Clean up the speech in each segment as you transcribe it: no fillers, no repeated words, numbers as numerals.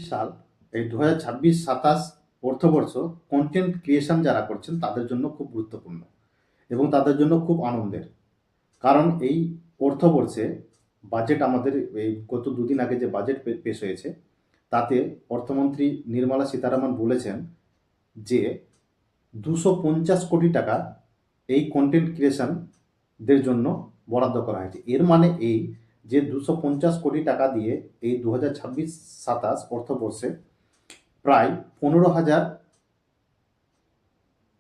সাল এই 2026-27 অর্থবর্ষ content creation যারা করছেন তাদের জন্য খুব গুরুত্বপূর্ণ এবং তাদের জন্য খুব আনন্দের। কারণ এই অর্থবর্ষে বাজেট আমাদের এই গত দুদিন আগে যে বাজেট পেশ হয়েছে তাতে অর্থমন্ত্রী নির্মলা সীতারামন বলেছেন যে 250 কোটি টাকা এই কন্টেন্ট ক্রিয়েশনদের জন্য বরাদ্দ করা হয়েছে। এর মানে এই যে 250 কোটি টাকা দিয়ে এই 2026-27 অর্থবর্ষে প্রায় 15,000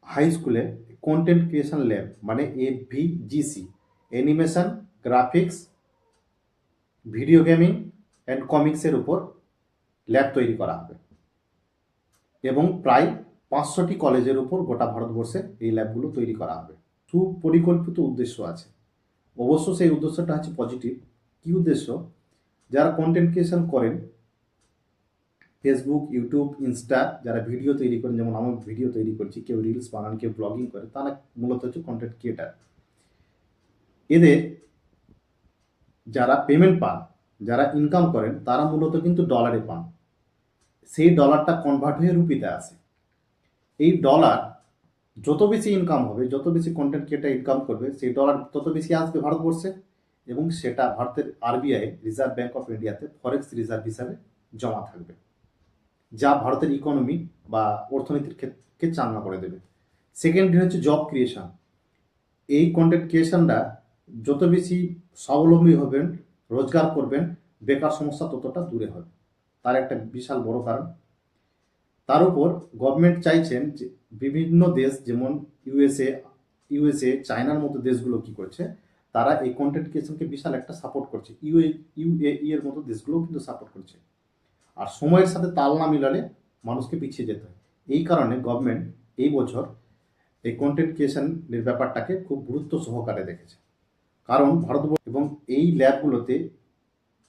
হাই স্কুলে কন্টেন্ট ক্রিয়েশন ল্যাব মানে AVGC, animation, graphics, video gaming and কমিক্সের উপর ল্যাব তৈরি করা হবে এবং প্রায় 500টি কলেজের উপর গোটা ভারতবর্ষে এই ল্যাবগুলো তৈরি করা হবে। সুপরিকল্পিত উদ্দেশ্য আছে। অবশ্য সেই উদ্দেশ্যটা হচ্ছে পজিটিভ। কী উদ্দেশ্য? যারা কন্টেন্ট ক্রিয়েশন করেন, ফেসবুক, ইউটিউব, ইনস্টা, যারা ভিডিও তৈরি করেন, যেমন আমি ভিডিও তৈরি করছি, কেউ রিলস বানান, কেউ ব্লগিং করে, তারা মূলত হচ্ছে কন্টেন্ট ক্রিয়েটার। এদের যারা পেমেন্ট পান, যারা ইনকাম করেন, তারা মূলত কিন্তু ডলারে পান। সেই ডলারটা কনভার্ট হয়ে রুপিতে আসে। এই ডলার যত বেশি ইনকাম হবে, যত বেশি কন্টেন্ট ক্রিয়েটার ইনকাম করবে, সেই ডলার তত বেশি আসবে ভারতবর্ষে এবং সেটা ভারতের আরবিআই, রিজার্ভ ব্যাঙ্ক অফ ইন্ডিয়াতে ফরেক্স রিজার্ভ হিসাবে জমা থাকবে, যা ভারতের ইকোনমি বা অর্থনীতির ক্ষেত্রকে চাঙ্গা করে দেবে। সেকেন্ডলি হচ্ছে জব ক্রিয়েশন। এই কন্টেন্ট ক্রিয়েশনরা যত বেশি স্বাবলম্বী হবেন, রোজগার করবেন, বেকার সমস্যা ততটা দূরে হবে। তার একটা বিশাল বড় কারণ। তার উপর গভর্নমেন্ট চাইছেন যে বিভিন্ন দেশ যেমন ইউএসএ, চায়নার মতো দেশগুলো কি করছে, তারা এই কন্টেন্ট ক্রিয়েশনকে বিশাল একটা সাপোর্ট করছে। ইউএই এর মতো দেশগুলোও কিন্তু সাপোর্ট করছে। আর সময়ের সাথে তাল না মিলালে মানুষকে পিছিয়ে যেতে হয়। এই কারণে গভর্নমেন্ট এই বছর এই কন্টেন্ট ক্রিয়েশনের ব্যাপারটাকে খুব গুরুত্ব সহকারে দেখেছে। কারণ ভারতবর্ষ এবং এই ল্যাবগুলোতে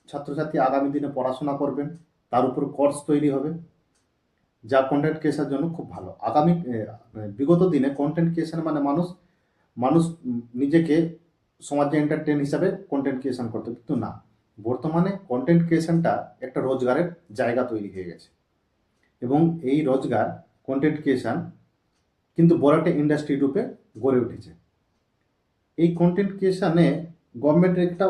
ছাত্রছাত্রী আগামী দিনে পড়াশোনা করবেন, তার উপর কোর্স তৈরি হবে, যা কন্টেন্ট ক্রিয়েশনের জন্য খুব ভালো। বিগত দিনে কন্টেন্ট ক্রিয়েশন মানে মানুষ নিজেকে সমাজে এন্টারটেন হিসাবে কন্টেন্ট ক্রিয়েশন করতে, কিন্তু না, বর্তমানে কন্টেন্ট ক্রিয়েশনটা একটা রোজগারের জায়গা তৈরি হয়ে গেছে এবং এই রোজগার কন্টেন্ট ক্রিয়েশন কিন্তু বড় একটা ইন্ডাস্ট্রি রূপে গড়ে উঠেছে। এই কন্টেন্ট ক্রিয়েশনে গভর্নমেন্টের একটা